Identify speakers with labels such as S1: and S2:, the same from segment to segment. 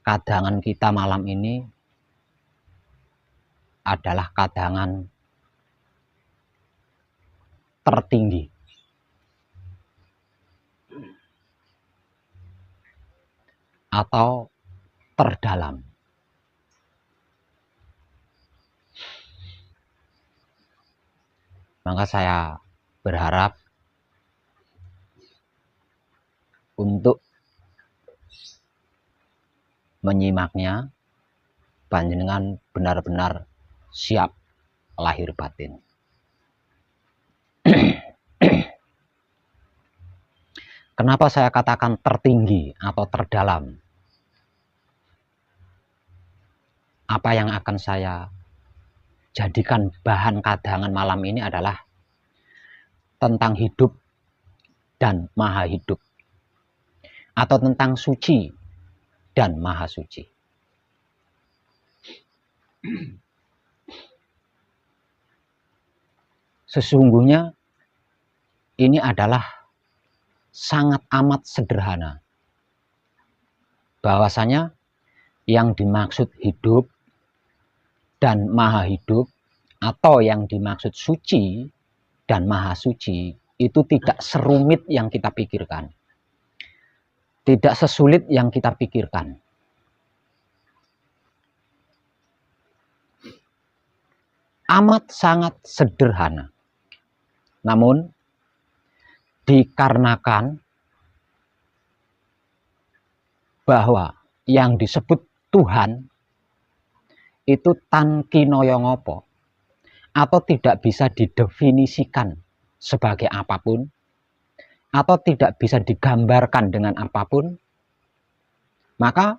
S1: kadangan kita malam ini adalah kadangan tertinggi. Atau terdalam. Maka saya berharap untuk menyimaknya, panjenengan benar-benar siap lahir batin. Kenapa saya katakan tertinggi atau terdalam? Apa yang akan saya jadikan bahan kadangan malam ini adalah tentang hidup dan maha hidup, atau tentang suci dan maha suci. Sesungguhnya ini adalah sangat amat sederhana. Bahwasanya yang dimaksud hidup dan maha hidup, atau yang dimaksud suci dan maha suci, itu tidak serumit yang kita pikirkan. Tidak sesulit yang kita pikirkan. Amat sangat sederhana. Namun dikarenakan bahwa yang disebut Tuhan itu tan kinoyo ngopo, atau tidak bisa didefinisikan sebagai apapun, atau tidak bisa digambarkan dengan apapun, maka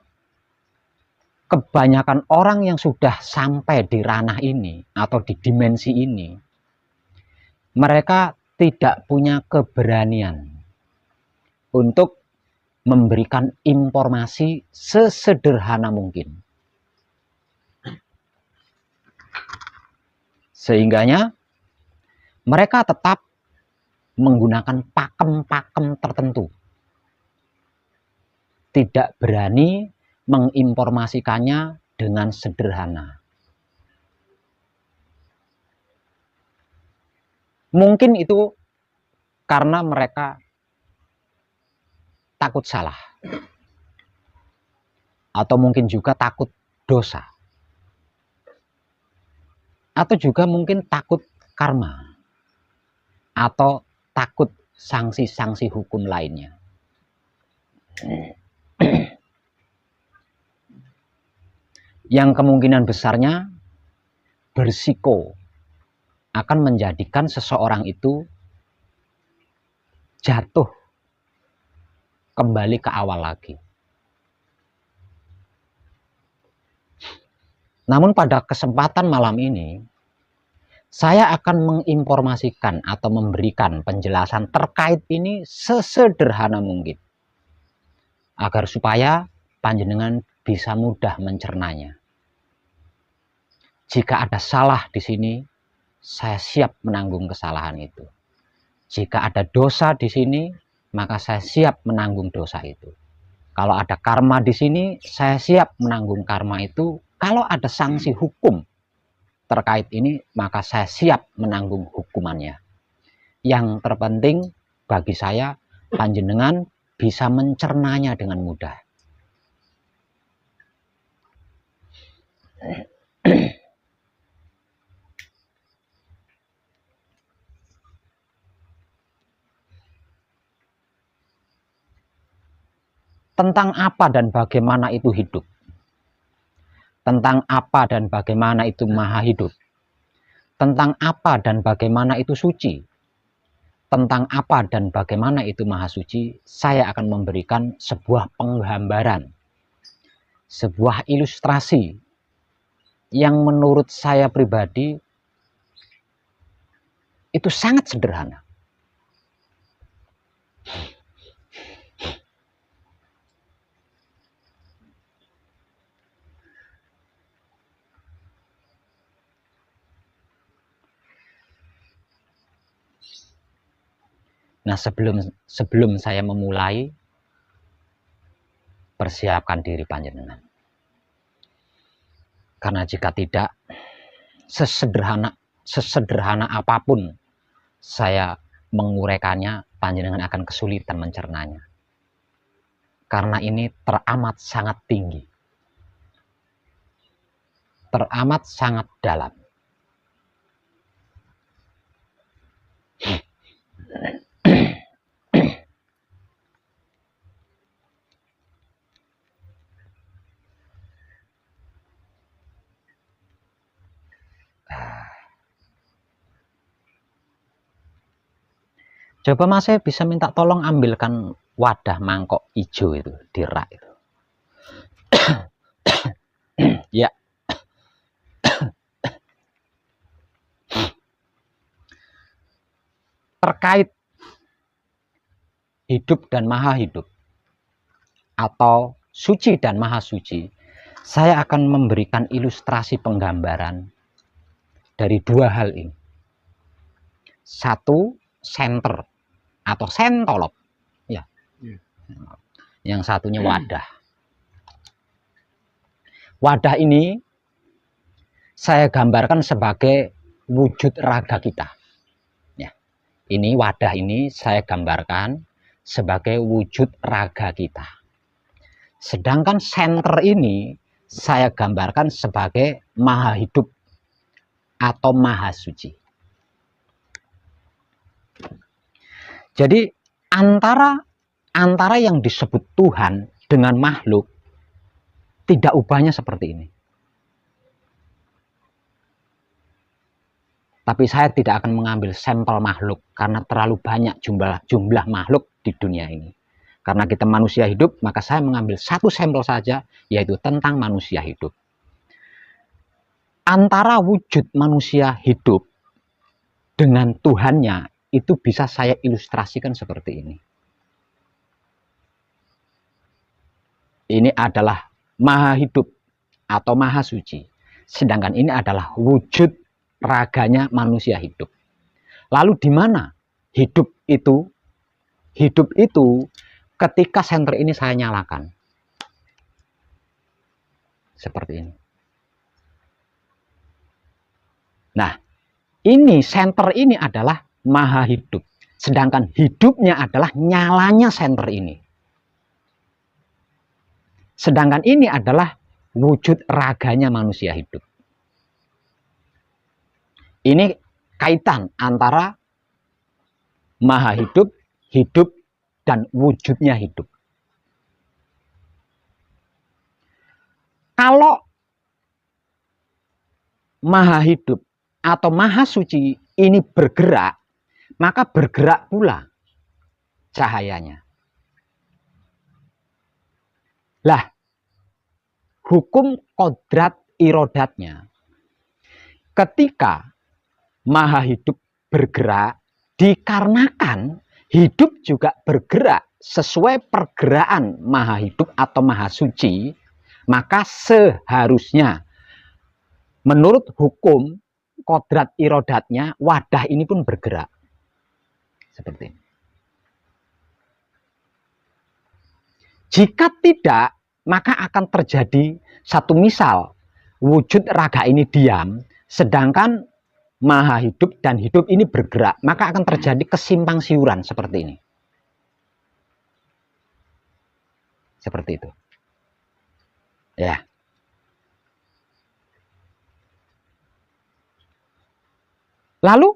S1: kebanyakan orang yang sudah sampai di ranah ini atau di dimensi ini, mereka tidak punya keberanian untuk memberikan informasi sesederhana mungkin. Sehingganya mereka tetap menggunakan pakem-pakem tertentu. Tidak berani menginformasikannya dengan sederhana. Mungkin itu karena mereka takut salah. Atau mungkin juga takut dosa. Atau juga mungkin takut karma. Atau takut sanksi-sanksi hukum lainnya. Yang kemungkinan besarnya berisiko akan menjadikan seseorang itu jatuh kembali ke awal lagi. Namun pada kesempatan malam ini, saya akan menginformasikan atau memberikan penjelasan terkait ini sesederhana mungkin, agar supaya panjenengan bisa mudah mencernanya. Jika ada salah di sini, saya siap menanggung kesalahan itu. Jika ada dosa di sini, maka saya siap menanggung dosa itu. Kalau ada karma di sini, saya siap menanggung karma itu. Kalau ada sanksi hukum terkait ini, maka saya siap menanggung hukumannya. Yang terpenting bagi saya, panjenengan bisa mencernanya dengan mudah. Tentang apa dan bagaimana itu hidup. Tentang apa dan bagaimana itu maha hidup. Tentang apa dan bagaimana itu suci. Tentang apa dan bagaimana itu maha suci, saya akan memberikan sebuah penggambaran. Sebuah ilustrasi yang menurut saya pribadi itu sangat sederhana. Nah, sebelum saya memulai, persiapkan diri panjenengan. Karena jika tidak, sesederhana apapun saya menguraikannya, panjenengan akan kesulitan mencernanya. Karena ini teramat sangat tinggi, teramat sangat dalam. Coba Mas, saya bisa minta tolong ambilkan wadah mangkok hijau itu di rak itu. Ya. Terkait hidup dan maha hidup atau suci dan maha suci, saya akan memberikan ilustrasi penggambaran dari dua hal ini. Satu, senter atau sentolop, ya. Yang satunya wadah. Wadah ini saya gambarkan sebagai wujud raga kita. Ya. Ini wadah ini saya gambarkan sebagai wujud raga kita. Sedangkan senter ini saya gambarkan sebagai maha hidup atau maha suci. Jadi antara yang disebut Tuhan dengan makhluk tidak ubahnya seperti ini. Tapi saya tidak akan mengambil sampel makhluk karena terlalu banyak jumlah makhluk di dunia ini. Karena kita manusia hidup, maka saya mengambil satu sampel saja, yaitu tentang manusia hidup. Antara wujud manusia hidup dengan Tuhannya itu bisa saya ilustrasikan seperti ini. Ini adalah maha hidup atau maha suci. Sedangkan ini adalah wujud raganya manusia hidup. Lalu di mana hidup itu? Hidup itu ketika senter ini saya nyalakan. Seperti ini. Nah, ini senter ini adalah maha hidup. Sedangkan hidupnya adalah nyalanya senter ini. Sedangkan ini adalah wujud raganya manusia hidup. Ini kaitan antara maha hidup, hidup, dan wujudnya hidup. Kalau maha hidup atau maha suci ini bergerak, maka bergerak pula cahayanya. Lah, hukum kodrat irodatnya, ketika maha hidup bergerak, dikarenakan hidup juga bergerak sesuai pergerakan maha hidup atau maha suci, maka seharusnya menurut hukum kodrat irodatnya, wadah ini pun bergerak. Seperti ini. Jika tidak, maka akan terjadi satu misal, wujud raga ini diam, sedangkan maha hidup dan hidup ini bergerak, maka akan terjadi kesimpang siuran seperti ini. Seperti itu. Ya. Lalu,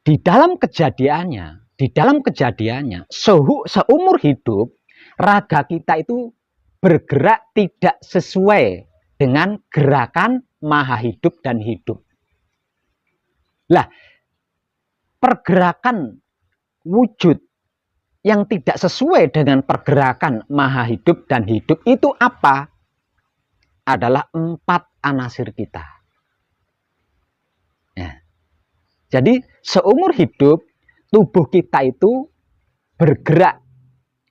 S1: di dalam kejadiannya, seumur hidup, raga kita itu bergerak tidak sesuai dengan gerakan maha hidup dan hidup. Lah, pergerakan wujud yang tidak sesuai dengan pergerakan maha hidup dan hidup itu apa? Adalah 4 anasir kita. Ya. Jadi seumur hidup tubuh kita itu bergerak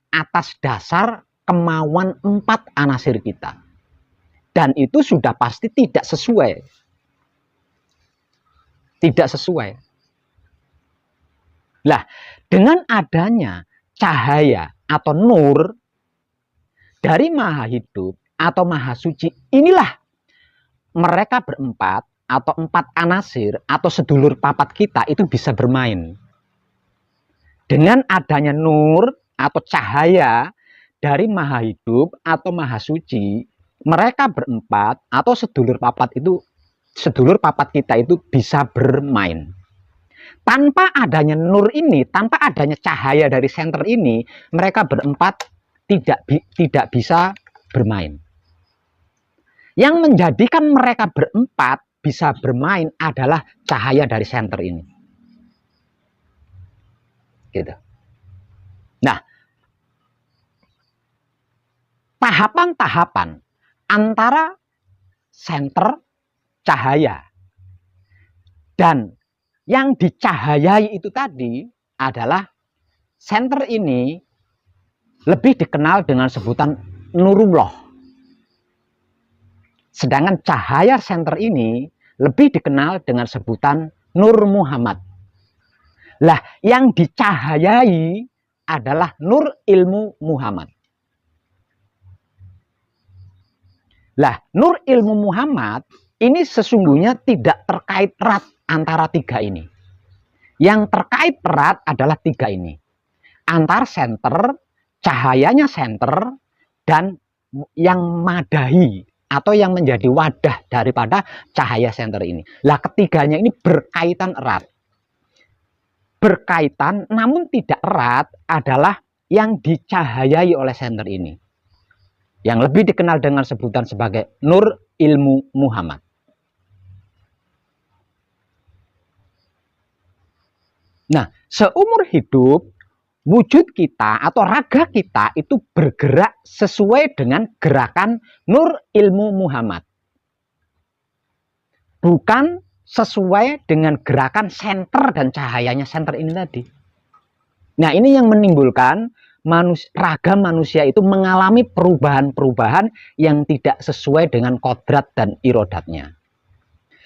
S1: atas dasar kemauan 4 anasir kita. Dan itu sudah pasti tidak sesuai. Tidak sesuai. Lah, dengan adanya cahaya atau nur dari maha hidup atau maha suci, inilah mereka berempat atau 4 anasir atau sedulur papat kita itu bisa bermain. Dengan adanya nur atau cahaya dari maha hidup atau maha suci, mereka berempat atau sedulur papat kita itu bisa bermain. Tanpa adanya nur ini, tanpa adanya cahaya dari senter ini, mereka berempat tidak bisa bermain. Yang menjadikan mereka berempat bisa bermain adalah cahaya dari senter ini. Gitu. Nah, tahapan-tahapan antara senter cahaya dan yang dicahayai itu tadi adalah senter ini lebih dikenal dengan sebutan Nurullah. Sedangkan cahaya senter ini lebih dikenal dengan sebutan Nur Muhammad. Lah, yang dicahayai adalah Nur Ilmu Muhammad. Lah, Nur Ilmu Muhammad ini sesungguhnya tidak terkait erat antara 3 ini. Yang terkait erat adalah 3 ini. Antar senter, cahayanya senter, dan yang madahi atau yang menjadi wadah daripada cahaya senter ini. Lah, ketiganya ini berkaitan erat. Berkaitan namun tidak erat adalah yang dicahayai oleh senter ini, yang lebih dikenal dengan sebutan sebagai Nur Ilmu Muhammad. Nah, seumur hidup wujud kita atau raga kita itu bergerak sesuai dengan gerakan Nur Ilmu Muhammad. Bukan sesuai dengan gerakan senter dan cahayanya senter ini tadi. Nah, ini yang menimbulkan raga manusia itu mengalami perubahan-perubahan yang tidak sesuai dengan kodrat dan irodatnya.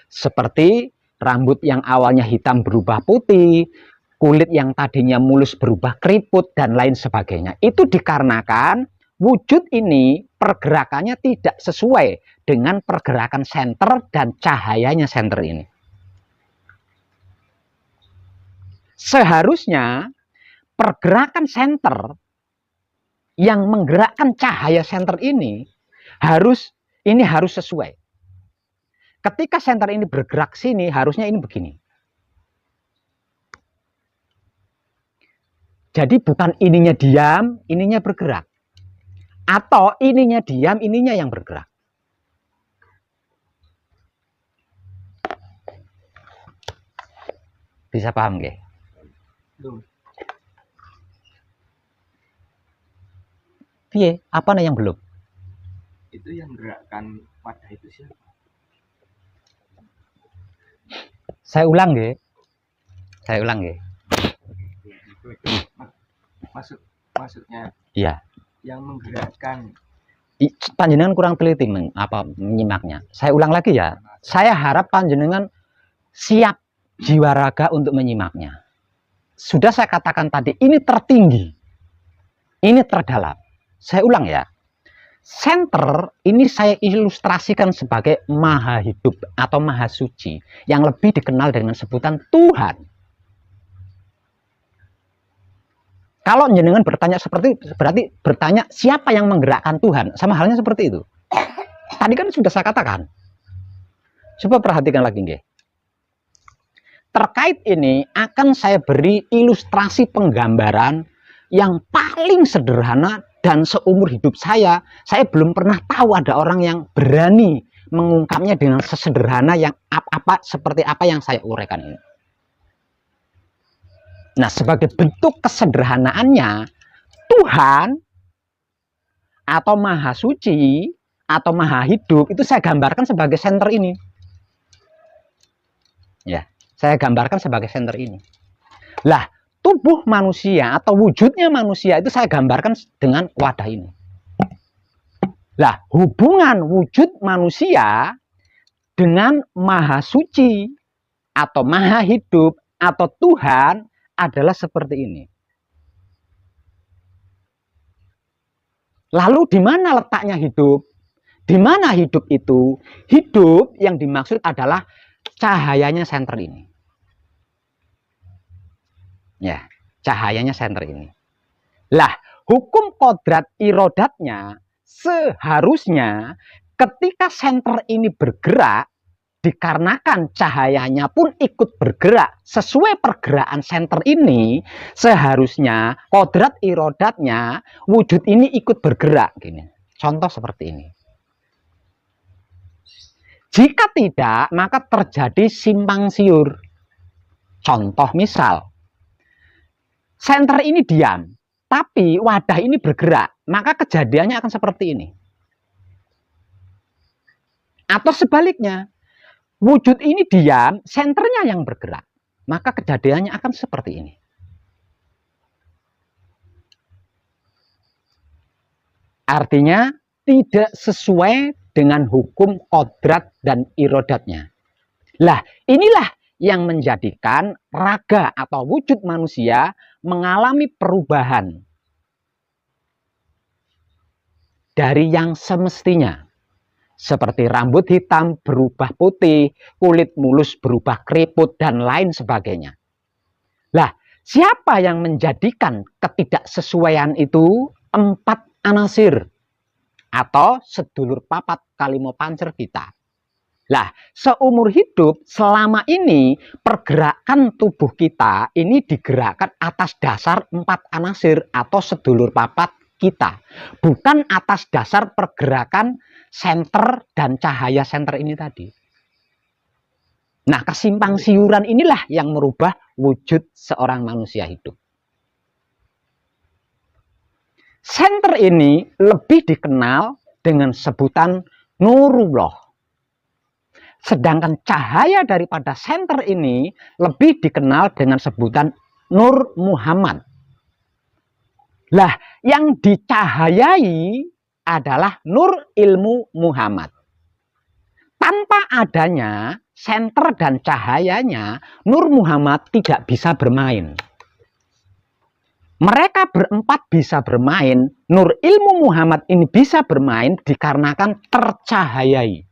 S1: Seperti rambut yang awalnya hitam berubah putih, kulit yang tadinya mulus berubah keriput, dan lain sebagainya. Itu dikarenakan wujud ini pergerakannya tidak sesuai dengan pergerakan senter dan cahayanya senter ini. Seharusnya pergerakan senter yang menggerakkan cahaya senter ini harus sesuai. Ketika senter ini bergerak sini, harusnya ini begini. Jadi bukan ininya diam, ininya bergerak. Atau ininya diam, ininya yang bergerak. Bisa paham nggih? Piye? Apa nih yang belum?
S2: Itu yang gerakkan wadah itu siapa?
S1: Saya ulang nggih.
S2: Maksudnya
S1: Iya.
S2: yang menggerakkan.
S1: Panjenengan kurang teliti menyimaknya. Saya ulang lagi ya. Saya harap panjenengan siap jiwa raga untuk menyimaknya. Sudah saya katakan tadi, ini tertinggi. Ini terdalam. Saya ulang ya. Senter ini saya ilustrasikan sebagai maha hidup atau maha suci yang lebih dikenal dengan sebutan Tuhan. Kalau jenengan bertanya seperti itu, berarti bertanya siapa yang menggerakkan Tuhan? Sama halnya seperti itu. Tadi kan sudah saya katakan. Coba perhatikan lagi nggih. Terkait ini akan saya beri ilustrasi penggambaran yang paling sederhana, dan seumur hidup saya belum pernah tahu ada orang yang berani mengungkapnya dengan sesederhana yang seperti apa yang saya uraikan ini. Nah, sebagai bentuk kesederhanaannya, Tuhan atau Maha Suci atau Maha Hidup itu saya gambarkan sebagai senter ini. Ya, saya gambarkan sebagai senter ini. Lah, tubuh manusia atau wujudnya manusia itu saya gambarkan dengan wadah ini. Lah, hubungan wujud manusia dengan Maha Suci atau Maha Hidup atau Tuhan adalah seperti ini. Lalu di mana letaknya hidup? Di mana hidup itu? Hidup yang dimaksud adalah cahayanya senter ini. Ya, cahayanya senter ini. Lah, hukum kodrat irodatnya seharusnya ketika senter ini bergerak, dikarenakan cahayanya pun ikut bergerak sesuai pergerakan senter ini, seharusnya kodrat irodatnya wujud ini ikut bergerak. Gini, contoh seperti ini. Jika tidak, maka terjadi simpang siur. Contoh misal, senter ini diam, tapi wadah ini bergerak, maka kejadiannya akan seperti ini. Atau sebaliknya, wujud ini diam, senternya yang bergerak, maka kejadiannya akan seperti ini. Artinya tidak sesuai dengan hukum kodrat dan irodatnya. Lah, inilah yang menjadikan raga atau wujud manusia mengalami perubahan dari yang semestinya. Seperti rambut hitam berubah putih, kulit mulus berubah keriput, dan lain sebagainya. Lah, siapa yang menjadikan ketidaksesuaian itu? 4 anasir atau sedulur papat kalimo pancer kita. Lah, seumur hidup selama ini pergerakan tubuh kita ini digerakkan atas dasar 4 anasir atau sedulur papat kita, bukan atas dasar pergerakan senter dan cahaya senter ini tadi. Nah, kesimpang siuran inilah yang merubah wujud seorang manusia hidup. Senter ini lebih dikenal dengan sebutan Nurullah. Sedangkan cahaya daripada senter ini lebih dikenal dengan sebutan Nur Muhammad. Lah, yang dicahayai adalah Nur Ilmu Muhammad. Tanpa adanya senter dan cahayanya, Nur Muhammad tidak bisa bermain. Mereka berempat bisa bermain, Nur Ilmu Muhammad ini bisa bermain dikarenakan tercahayai.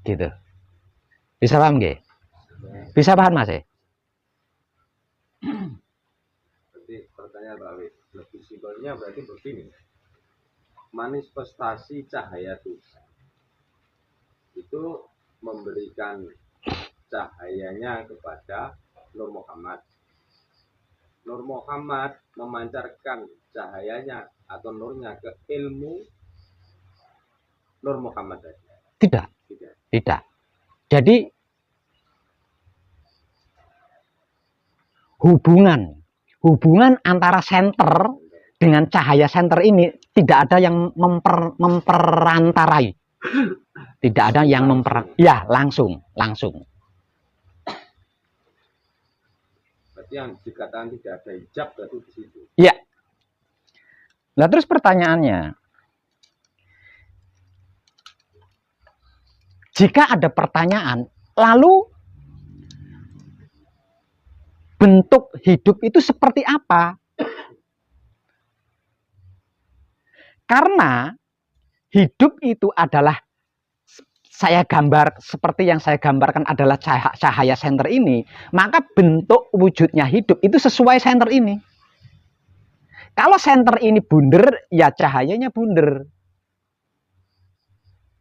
S1: Gitu. Bisa paham nggih? Bisa paham Mas?
S3: Berarti pertanyaan Pak Wid, lebih simpelnya berarti begini. Manifestasi cahaya Tuhan itu memberikan cahayanya kepada Nur Muhammad. Nur Muhammad memancarkan cahayanya atau nurnya ke ilmu Nur Muhammad saja.
S1: Tidak. Jadi hubungan antara senter dengan cahaya senter ini tidak ada yang memperantarai. Tidak ada yang ya, langsung.
S3: Berarti yang dikatakan tidak ada hijab berarti di situ.
S1: Ya. Nah, terus pertanyaannya, jika ada pertanyaan, lalu bentuk hidup itu seperti apa? Karena hidup itu adalah, saya gambar seperti yang saya gambarkan adalah cahaya senter ini, maka bentuk wujudnya hidup itu sesuai senter ini. Kalau senter ini bunder, ya cahayanya bunder.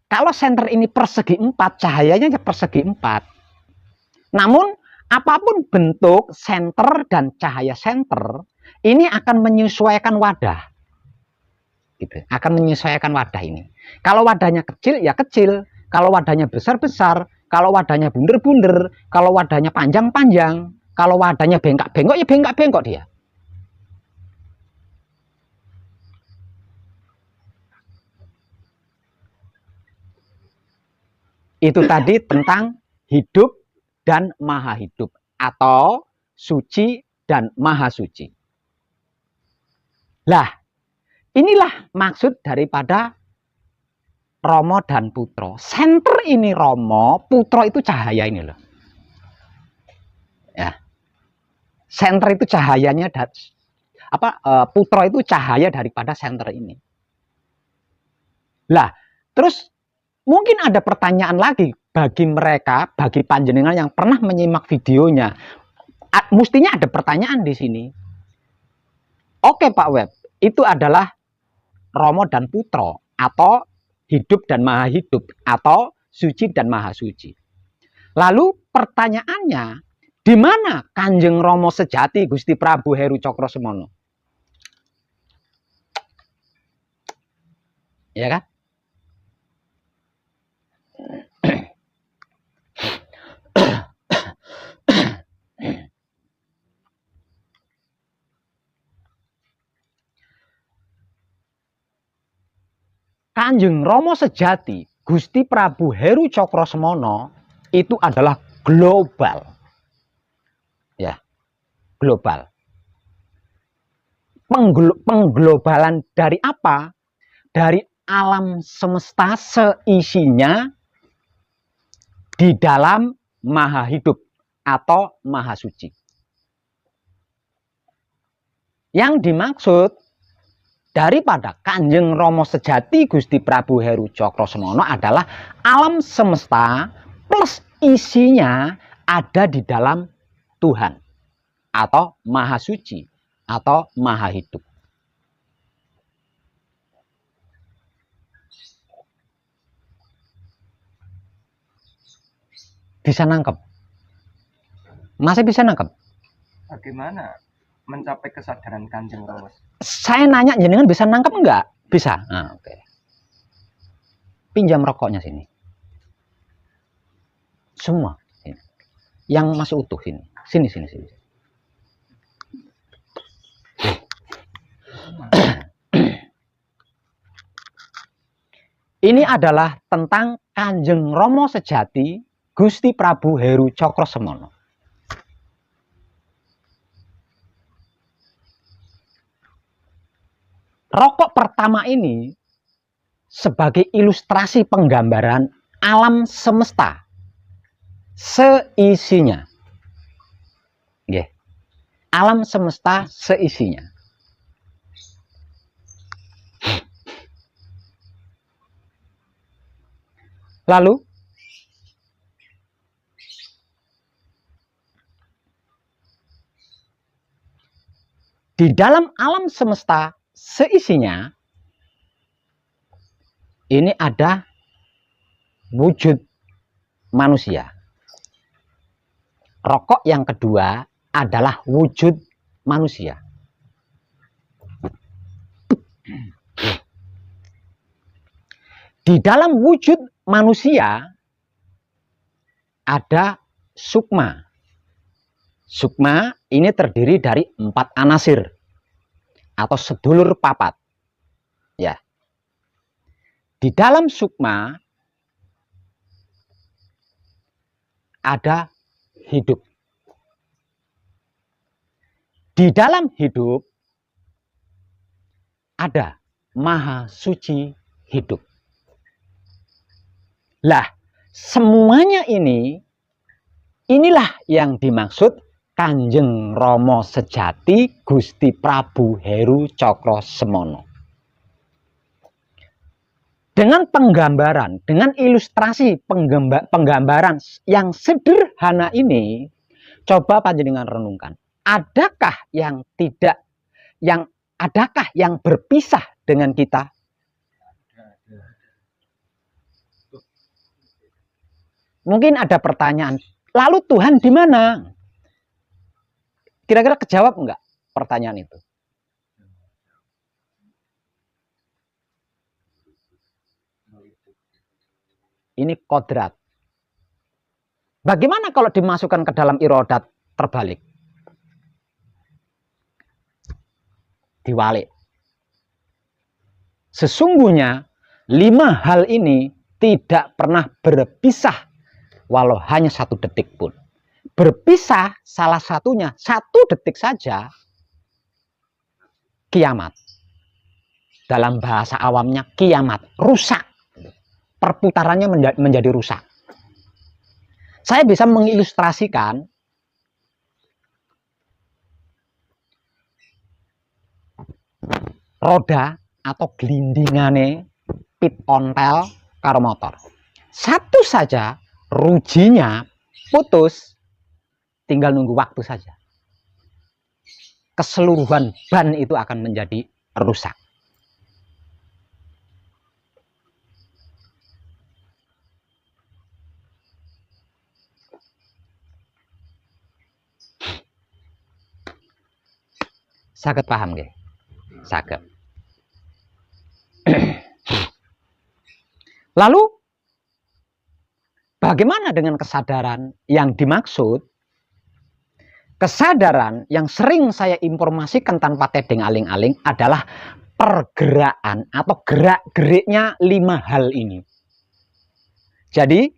S1: Kalau senter ini persegi 4, cahayanya persegi 4. Namun, apapun bentuk senter dan cahaya senter, ini akan menyesuaikan wadah. Gitu. Akan menyesuaikan wadah ini. Kalau wadahnya kecil, ya kecil. Kalau wadahnya besar-besar. Kalau wadahnya bunder-bunder. Kalau wadahnya panjang-panjang. Kalau wadahnya bengkak-bengkok, ya bengkak-bengkok dia. Itu tadi tentang hidup dan maha hidup, atau suci dan maha suci. Lah, inilah maksud daripada Romo dan Putro. Senter ini Romo, Putro itu cahaya ini loh. Ya. Senter itu cahayanya, Putro itu cahaya daripada senter ini. Lah, terus mungkin ada pertanyaan lagi bagi mereka, bagi panjenengan yang pernah menyimak videonya. Mestinya ada pertanyaan di sini. Oke Pak Web, itu adalah Romo dan Putro, atau hidup dan maha hidup, atau suci dan maha suci. Lalu pertanyaannya, di mana Kanjeng Romo sejati Gusti Prabu Heru Cokrosemono? Ya kan? Kanjeng Romo sejati Gusti Prabu Heru Cokrosemono itu adalah global. Ya, global. Pengglobalan dari apa? Dari alam semesta seisinya di dalam maha hidup atau maha suci. Yang dimaksud daripada Kanjeng Romo sejati Gusti Prabu Heru Cokrosemono adalah alam semesta plus isinya ada di dalam Tuhan atau maha suci atau maha hidup. Bisa nangkep? Masih bisa nangkep?
S2: Bagaimana mencapai kesadaran Kanjeng Romo?
S1: Saya nanya, jenengan bisa nangkep enggak? Bisa. Nah, oke. Pinjam rokoknya sini. Semua. Sini. Yang masih utuh sini. Sini. Ini adalah tentang Kanjeng Romo sejati Gusti Prabu Heru Cokrosemono. Rokok pertama ini sebagai ilustrasi penggambaran alam semesta seisinya. Yeah. Alam semesta seisinya. Lalu di dalam alam semesta seisinya ini ada wujud manusia. Rokok yang kedua adalah wujud manusia. Di dalam wujud manusia ada sukma. Sukma ini terdiri dari 4 anasir atau sedulur papat. Ya. Di dalam sukma ada hidup. Di dalam hidup ada maha suci hidup. Lah, semuanya inilah yang dimaksud Kanjeng Romo sejati Gusti Prabu Heru Cokrosemono. Dengan penggambaran, dengan ilustrasi penggambaran yang sederhana ini, coba panjenengan renungkan. Adakah yang berpisah dengan kita? Mungkin ada pertanyaan, lalu Tuhan di mana? Kira-kira kejawab enggak pertanyaan itu? Ini kodrat. Bagaimana kalau dimasukkan ke dalam irodat terbalik? Diwalik. Sesungguhnya 5 hal ini tidak pernah berpisah walau hanya 1 detik pun. Berpisah salah satunya 1 detik saja, kiamat. Dalam bahasa awamnya kiamat, rusak. Perputarannya menjadi rusak. Saya bisa mengilustrasikan roda atau gelindingane pit ontel karo motor. Satu saja rujinya putus, tinggal nunggu waktu saja. Keseluruhan ban itu akan menjadi rusak. Saged paham nggih? Saged. Lalu bagaimana dengan kesadaran yang dimaksud? Kesadaran yang sering saya informasikan tanpa tedeng aling-aling adalah pergerakan atau gerak-geriknya 5 hal ini. Jadi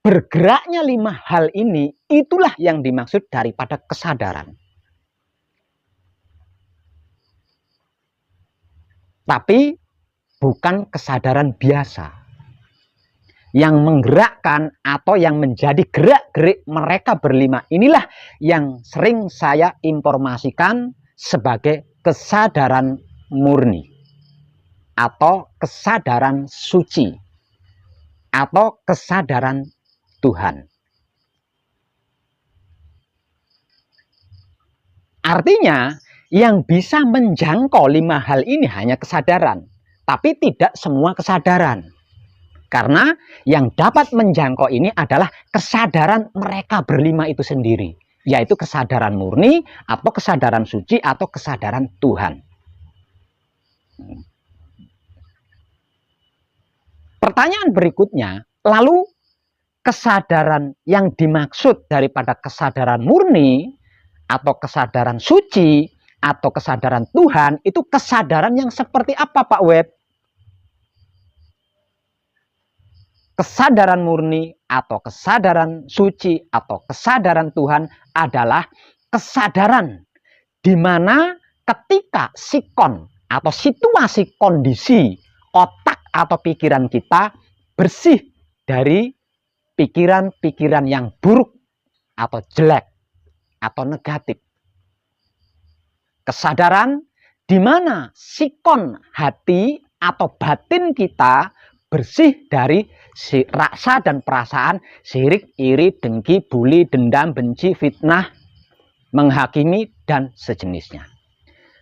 S1: bergeraknya 5 hal ini itulah yang dimaksud daripada kesadaran. Tapi bukan kesadaran biasa. Yang menggerakkan atau yang menjadi gerak-gerik mereka berlima inilah yang sering saya informasikan sebagai kesadaran murni atau kesadaran suci atau kesadaran Tuhan. Artinya yang bisa menjangkau 5 hal ini hanya kesadaran, tapi tidak semua kesadaran. Karena yang dapat menjangkau ini adalah kesadaran mereka berlima itu sendiri, yaitu kesadaran murni atau kesadaran suci atau kesadaran Tuhan. Pertanyaan berikutnya, lalu kesadaran yang dimaksud daripada kesadaran murni atau kesadaran suci atau kesadaran Tuhan itu kesadaran yang seperti apa, Pak Web? Kesadaran murni atau kesadaran suci atau kesadaran Tuhan adalah kesadaran di mana ketika sikon atau situasi kondisi otak atau pikiran kita bersih dari pikiran-pikiran yang buruk atau jelek atau negatif. Kesadaran di mana sikon hati atau batin kita bersih dari rasa dan perasaan sirik, iri, dengki, buli, dendam, benci, fitnah, menghakimi, dan sejenisnya.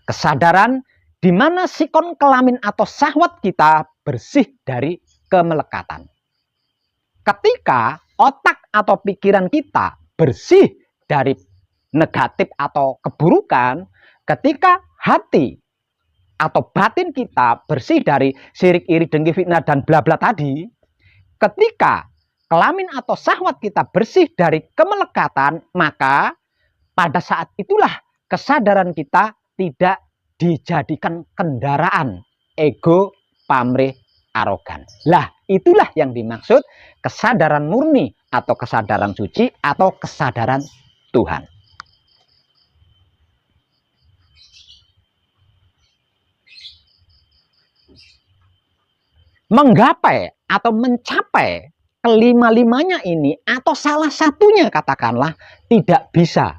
S1: Kesadaran di mana sikon kelamin atau syahwat kita bersih dari kemelekatan. Ketika otak atau pikiran kita bersih dari negatif atau keburukan, ketika hati atau batin kita bersih dari sirik, iri, dengki, fitnah, dan bla bla tadi, ketika kelamin atau syahwat kita bersih dari kemelekatan, maka pada saat itulah kesadaran kita tidak dijadikan kendaraan ego, pamrih, arogan. Lah, itulah yang dimaksud kesadaran murni atau kesadaran suci atau kesadaran Tuhan. Menggapai atau mencapai kelima-limanya ini atau salah satunya katakanlah tidak bisa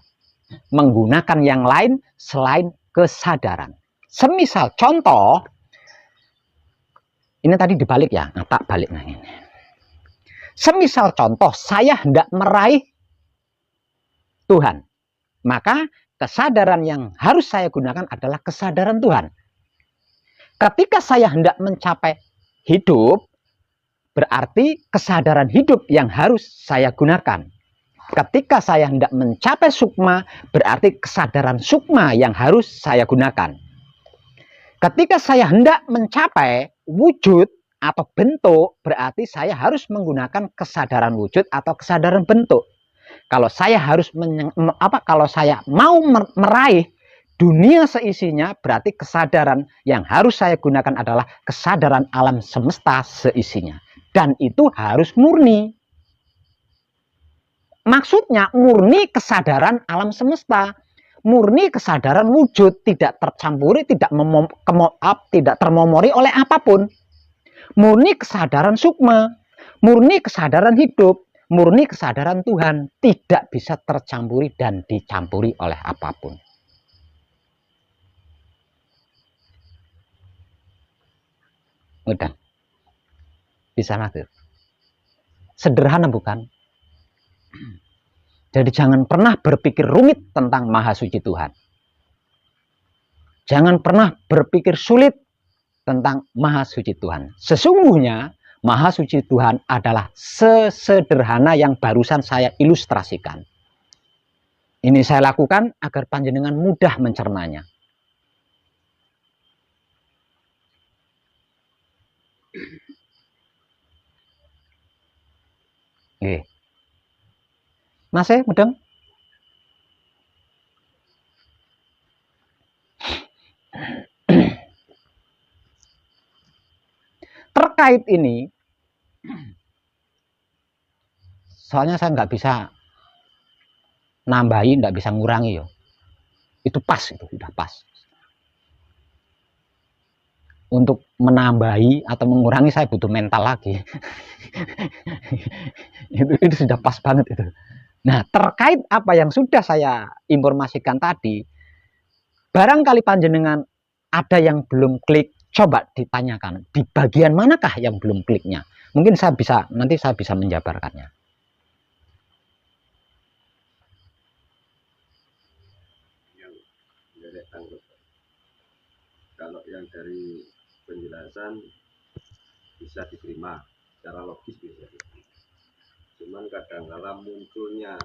S1: menggunakan yang lain selain kesadaran. Semisal contoh, ini tadi dibalik ya, tak balik nah ini. Semisal contoh saya hendak meraih Tuhan, maka kesadaran yang harus saya gunakan adalah kesadaran Tuhan. Ketika saya hendak mencapai hidup, berarti kesadaran hidup yang harus saya gunakan. Ketika saya hendak mencapai sukma, berarti kesadaran sukma yang harus saya gunakan. Ketika saya hendak mencapai wujud atau bentuk, berarti saya harus menggunakan kesadaran wujud atau kesadaran bentuk. Kalau saya harus kalau saya mau meraih dunia seisinya, berarti kesadaran yang harus saya gunakan adalah kesadaran alam semesta seisinya. Dan itu harus murni. Maksudnya murni kesadaran alam semesta. Murni kesadaran wujud, tidak tercampuri, tidak termomori oleh apapun. Murni kesadaran sukma, murni kesadaran hidup, murni kesadaran Tuhan. Tidak bisa tercampuri dan dicampuri oleh apapun. Udah. Bisa maksud? Sederhana bukan? Jadi jangan pernah berpikir rumit tentang Maha Suci Tuhan. Jangan pernah berpikir sulit tentang Maha Suci Tuhan. Sesungguhnya Maha Suci Tuhan adalah sesederhana yang barusan saya ilustrasikan. Ini saya lakukan agar panjenengan mudah mencernanya. Oke. Mas mudeng? Terkait ini, soalnya saya nggak bisa nambahin, nggak bisa ngurangi yo. Itu pas, itu sudah pas. Untuk menambahi atau mengurangi saya butuh mental lagi. itu sudah pas banget itu. Nah, terkait apa yang sudah saya informasikan tadi, barangkali panjenengan ada yang belum klik, coba ditanyakan di bagian manakah yang belum kliknya. Mungkin nanti saya bisa menjabarkannya.
S3: Kalau yang dari penjelasan bisa diterima secara logis, bisa diterima. Cuman kadang-kala munculnya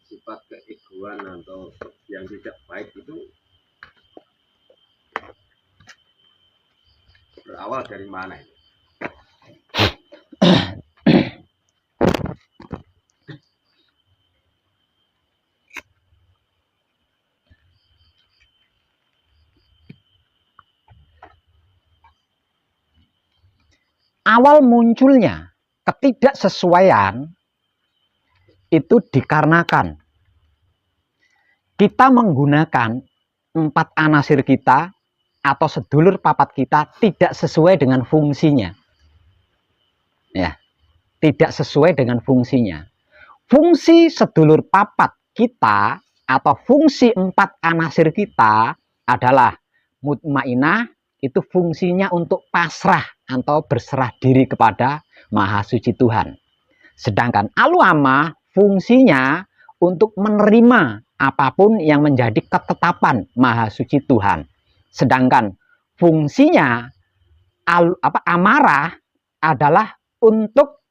S3: sifat keegoan atau yang tidak baik itu berawal dari mana ini?
S1: Awal munculnya ketidaksesuaian itu dikarenakan kita menggunakan 4 anasir kita atau sedulur papat kita tidak sesuai dengan fungsinya. Ya, tidak sesuai dengan fungsinya. Fungsi sedulur papat kita atau fungsi 4 anasir kita adalah mutmainah, itu fungsinya untuk pasrah atau berserah diri kepada Maha Suci Tuhan. Sedangkan al-amah fungsinya untuk menerima apapun yang menjadi ketetapan Maha Suci Tuhan. Sedangkan fungsinya amarah adalah untuk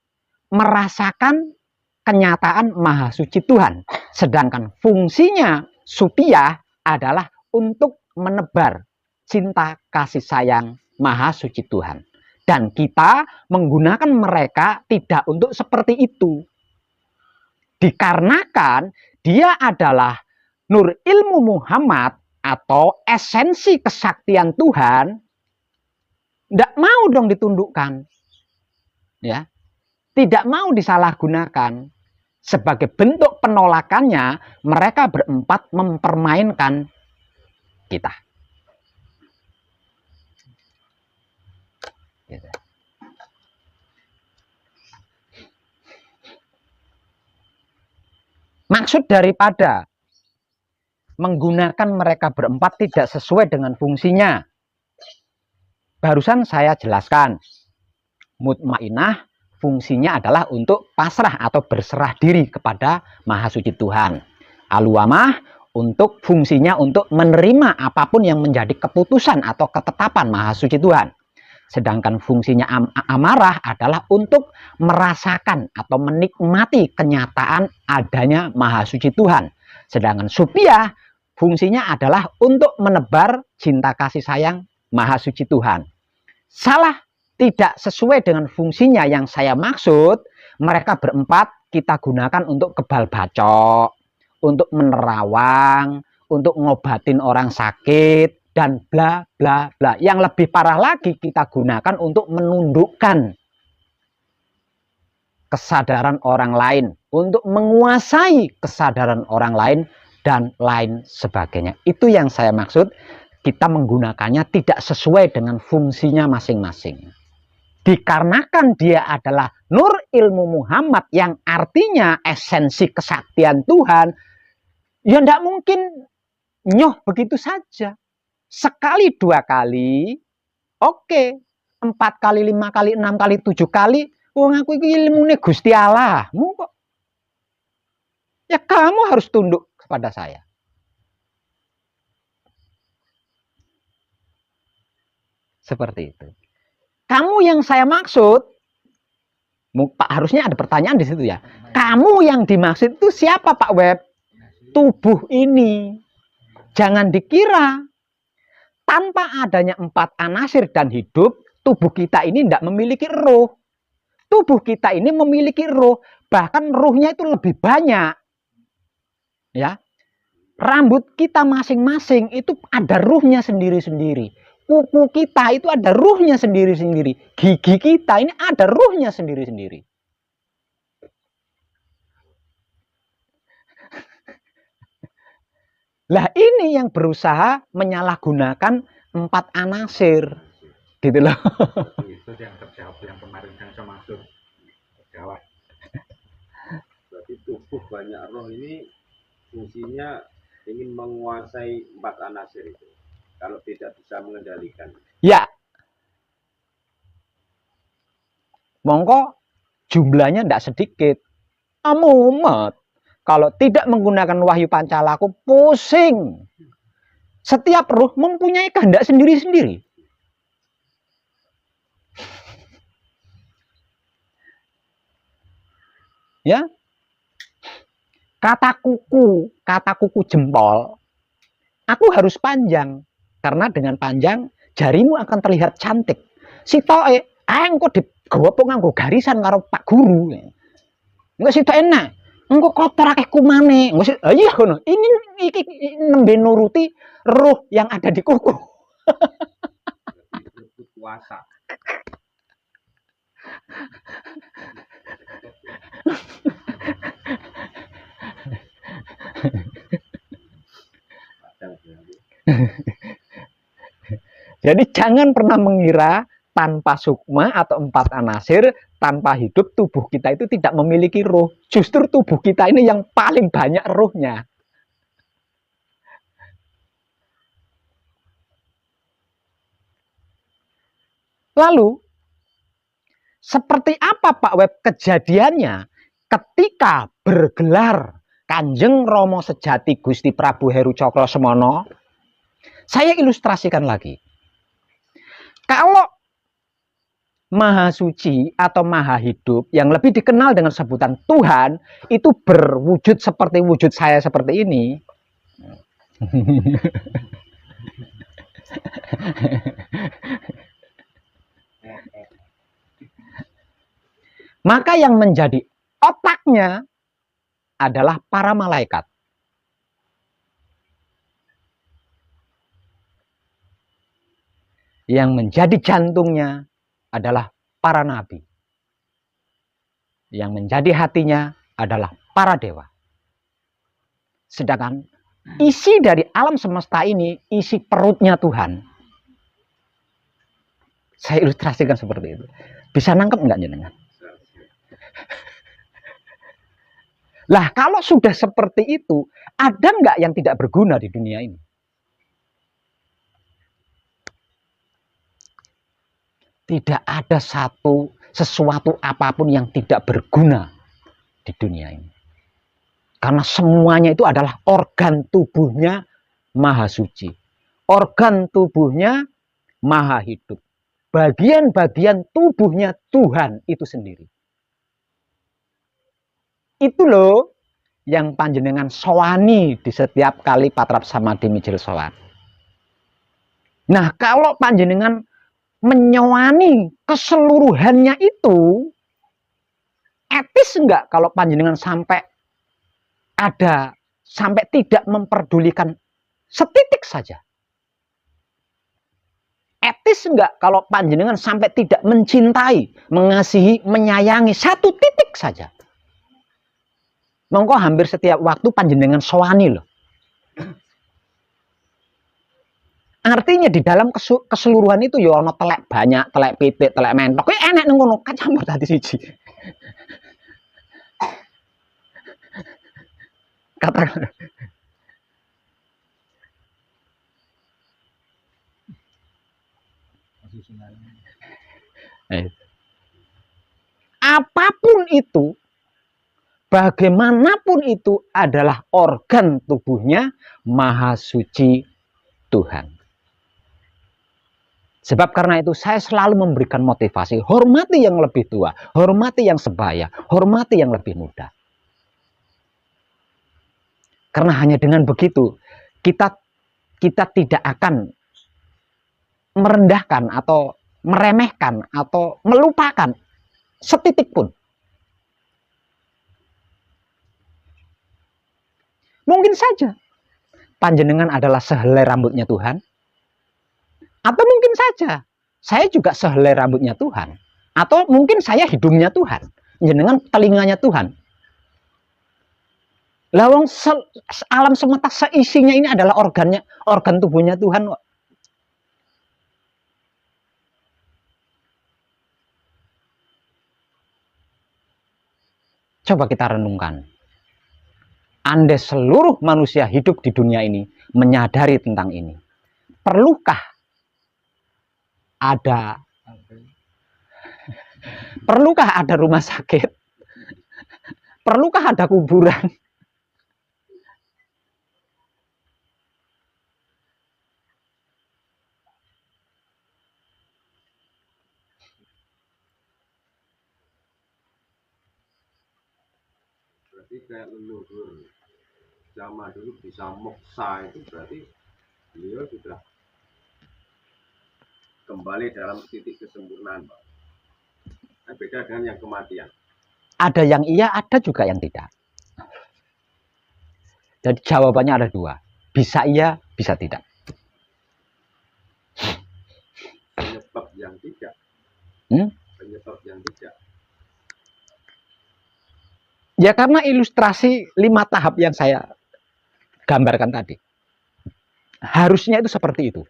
S1: merasakan kenyataan Maha Suci Tuhan. Sedangkan fungsinya supiyah adalah untuk menebar cinta kasih sayang Maha Suci Tuhan. Dan kita menggunakan mereka tidak untuk seperti itu. Dikarenakan dia adalah nur ilmu Muhammad atau esensi kesaktian Tuhan, tidak mau dong ditundukkan. Ya, tidak mau disalahgunakan. Sebagai bentuk penolakannya, mereka berempat mempermainkan kita. Maksud daripada menggunakan mereka berempat tidak sesuai dengan fungsinya, barusan saya jelaskan. Mutmainah fungsinya adalah untuk pasrah atau berserah diri kepada Maha Suci Tuhan. Al-amah untuk fungsinya untuk menerima apapun yang menjadi keputusan atau ketetapan Maha Suci Tuhan. Sedangkan fungsinya amarah adalah untuk merasakan atau menikmati kenyataan adanya Maha Suci Tuhan. Sedangkan supiyah fungsinya adalah untuk menebar cinta kasih sayang Maha Suci Tuhan. Salah, tidak sesuai dengan fungsinya yang saya maksud, mereka berempat kita gunakan untuk kebal bacok, untuk menerawang, untuk ngobatin orang sakit, dan bla bla bla. Yang lebih parah lagi kita gunakan untuk menundukkan kesadaran orang lain, untuk menguasai kesadaran orang lain, dan lain sebagainya. Itu yang saya maksud, kita menggunakannya tidak sesuai dengan fungsinya masing-masing. Dikarenakan dia adalah nur ilmu Muhammad yang artinya esensi kesaktian Tuhan, ya tidak mungkin nyoh begitu saja. Sekali dua kali Oke, 4 kali, 5 kali, 6 kali, 7 kali, wong aku iki ilmune Gusti Allahmu kok. Ya kamu harus tunduk kepada saya. Seperti itu. Kamu yang saya maksud, Pak, harusnya ada pertanyaan di situ ya. Kamu yang dimaksud itu siapa Pak Web? Tubuh ini. Jangan dikira tanpa adanya 4 anasir dan hidup, tubuh kita ini tidak memiliki roh. Tubuh kita ini memiliki roh, bahkan rohnya itu lebih banyak. Ya. Rambut kita masing-masing itu ada ruhnya sendiri-sendiri. Kuku kita itu ada ruhnya sendiri-sendiri. Gigi kita ini ada ruhnya sendiri-sendiri. Lah ini yang berusaha menyalahgunakan 4 anasir. Gitu loh.
S3: Itu yang terjawab yang kemarin yang saya maksud. Terjawab.
S4: Berarti tubuh banyak roh ini fungsinya ingin menguasai 4 anasir itu. Kalau tidak bisa mengendalikan.
S1: Ya. Mongko jumlahnya tidak sedikit. Amumat. Kalau tidak menggunakan wahyu pancalaku, pusing. Setiap roh mempunyai kehendak sendiri-sendiri. Ya. Kata kuku jempol, aku harus panjang. Karena dengan panjang, jarimu akan terlihat cantik. Sitoke, engko digawa nganggo garisan karo Pak Guru. Enggak sitok enak. Engko kotor akeh kumane. Iya ngono. Ini iki nembe nuruti roh yang ada di kuku.
S4: Kuasa.
S1: Jadi jangan pernah mengira tanpa sukma atau 4 anasir, tanpa hidup tubuh kita itu tidak memiliki roh. Justru tubuh kita ini yang paling banyak rohnya. Lalu, seperti apa Pak Web kejadiannya ketika bergelar Kanjeng Romo Sejati Gusti Prabu Heru Cokro Semono? Saya ilustrasikan lagi. Kalau Maha Suci atau Maha Hidup yang lebih dikenal dengan sebutan Tuhan itu berwujud seperti wujud saya seperti ini. Maka yang menjadi otaknya adalah para malaikat. Yang menjadi jantungnya adalah para nabi. Yang menjadi hatinya adalah para dewa. Sedangkan isi dari alam semesta ini, isi perutnya Tuhan. Saya ilustrasikan seperti itu. Bisa nangkep enggak jenengan? Lah kalau sudah seperti itu, ada enggak yang tidak berguna di dunia ini? Tidak ada sesuatu apapun yang tidak berguna di dunia ini. Karena semuanya itu adalah organ tubuhnya Maha Suci. Organ tubuhnya Maha Hidup. Bagian-bagian tubuhnya Tuhan itu sendiri. Itu loh yang panjenengan sowani di setiap kali patrap samadhi mijil sowan. Nah, kalau panjenengan menyowani keseluruhannya itu, etis enggak kalau panjenengan sampai tidak memperdulikan setitik saja? Etis enggak kalau panjenengan sampai tidak mencintai, mengasihi, menyayangi satu titik saja? Mongko hampir setiap waktu panjenengan sowani loh. Artinya di dalam keseluruhan itu ya ono telek banyak, telek pitik, telek mentok. Kuwi enek nang ngono, campur dadi siji. Katakan. Apapun itu, bagaimanapun itu adalah organ tubuhnya Maha Suci Tuhan. Sebab karena itu saya selalu memberikan motivasi, hormati yang lebih tua, hormati yang sebaya, hormati yang lebih muda. Karena hanya dengan begitu kita tidak akan merendahkan atau meremehkan atau melupakan setitik pun. Mungkin saja panjenengan adalah sehelai rambutnya Tuhan, atau mungkin saja saya juga sehelai rambutnya Tuhan, atau mungkin saya hidungnya Tuhan, jenengan telinganya Tuhan. Lawang alam semesta seisinya ini adalah organ tubuhnya Tuhan. Coba kita renungkan. Andai seluruh manusia hidup di dunia ini menyadari tentang ini, perlukah ada rumah sakit? Perlukah ada kuburan?
S4: Berarti kayak leluhur zaman dulu bisa moksa itu berarti beliau sudah kembali dalam titik kesempurnaan, Pak. Nah, beda dengan yang kematian.
S1: Ada yang iya, ada juga yang tidak. Jadi jawabannya ada dua. Bisa iya, bisa tidak.
S4: Penyebab yang tidak. Penyebab yang tidak.
S1: Ya karena ilustrasi 5 tahap yang saya gambarkan tadi. Harusnya itu seperti itu.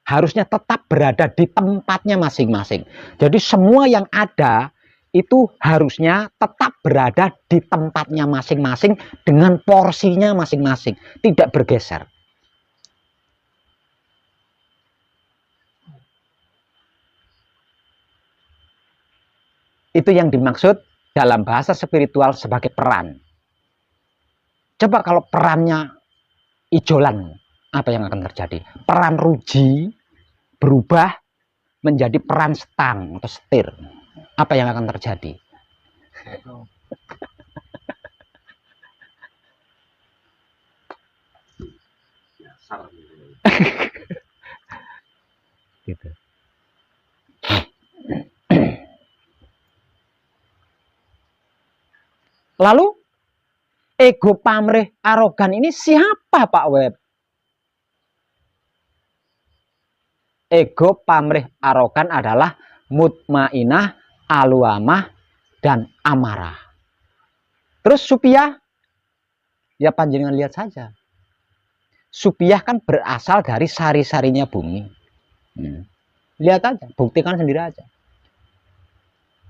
S1: Harusnya tetap berada di tempatnya masing-masing. Jadi semua yang ada itu harusnya tetap berada di tempatnya masing-masing dengan porsinya masing-masing. Tidak bergeser. Itu yang dimaksud dalam bahasa spiritual sebagai peran. Coba kalau perannya ijolan, apa yang akan terjadi? Peran ruji berubah menjadi peran stang atau setir. Apa yang akan terjadi? Gitu. Lalu ego pamrih arogan ini siapa Pak Web? Ego pamrih arogan adalah mutmainah, aluamah, dan amarah. Terus supiah, ya panjenengan lihat saja. Supiah kan berasal dari sari-sarinya bumi. Lihat aja, buktikan sendiri aja.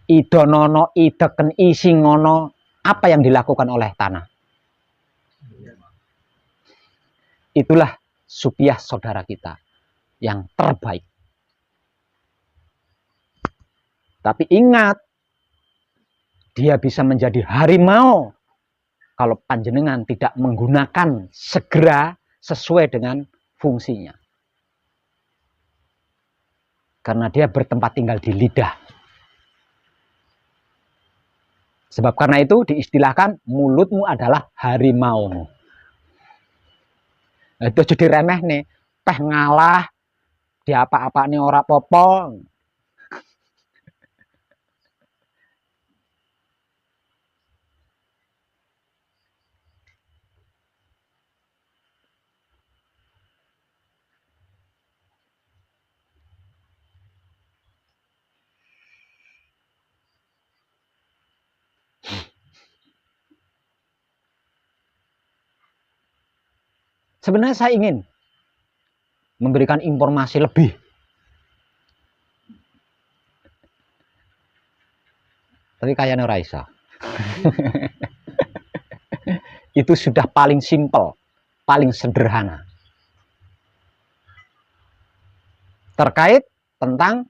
S1: Idonono, ideken, isingono, apa yang dilakukan oleh tanah? Itulah supiah saudara kita yang terbaik. Tapi ingat, dia bisa menjadi harimau kalau panjenengan tidak menggunakan segera sesuai dengan fungsinya. Karena dia bertempat tinggal di lidah. Sebab karena itu diistilahkan mulutmu adalah harimaumu. Itu jadi remeh nih, peh ngalah, di apa-apa nih ora popo. Sebenarnya saya ingin memberikan informasi lebih. Tapi kayaknya Raisa. Itu sudah paling simpel, paling sederhana. Terkait tentang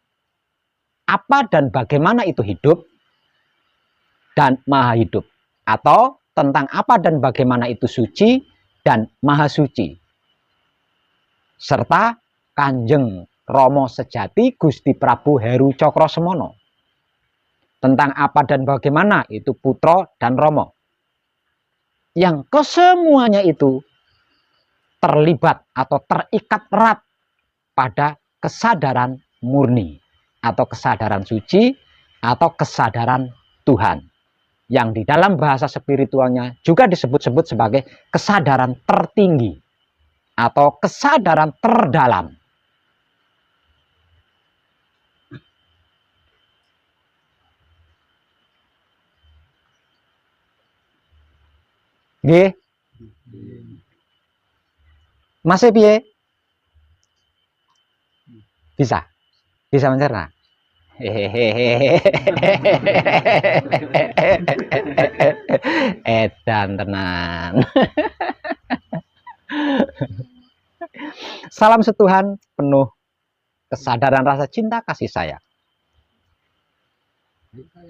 S1: apa dan bagaimana itu hidup dan maha hidup, atau tentang apa dan bagaimana itu suci dan maha suci, serta Kanjeng Rama sejati Gusti Prabu Heru Cokrosemono, tentang apa dan bagaimana itu putra dan Rama, yang kesemuanya itu terlibat atau terikat erat pada kesadaran murni atau kesadaran suci atau kesadaran Tuhan, yang di dalam bahasa spiritualnya juga disebut-sebut sebagai kesadaran tertinggi atau kesadaran terdalam. Nggih. Masih piye? Bisa? Bisa mencerna? Edan tenan. Salam setuhan penuh kesadaran rasa cinta kasih sayang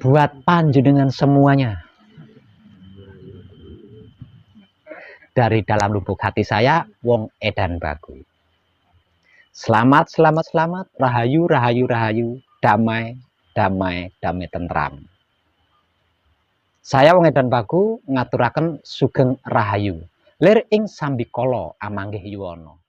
S1: buat panjenengan semuanya. Dari dalam lubuk hati saya, Wong Edan Bagu. Selamat, selamat, selamat, rahayu, rahayu, rahayu, damai, damai, damai tentram. Saya Wong Edan Bagu ngaturaken sugeng rahayu. Lir ing sambikala amanggih yuwana.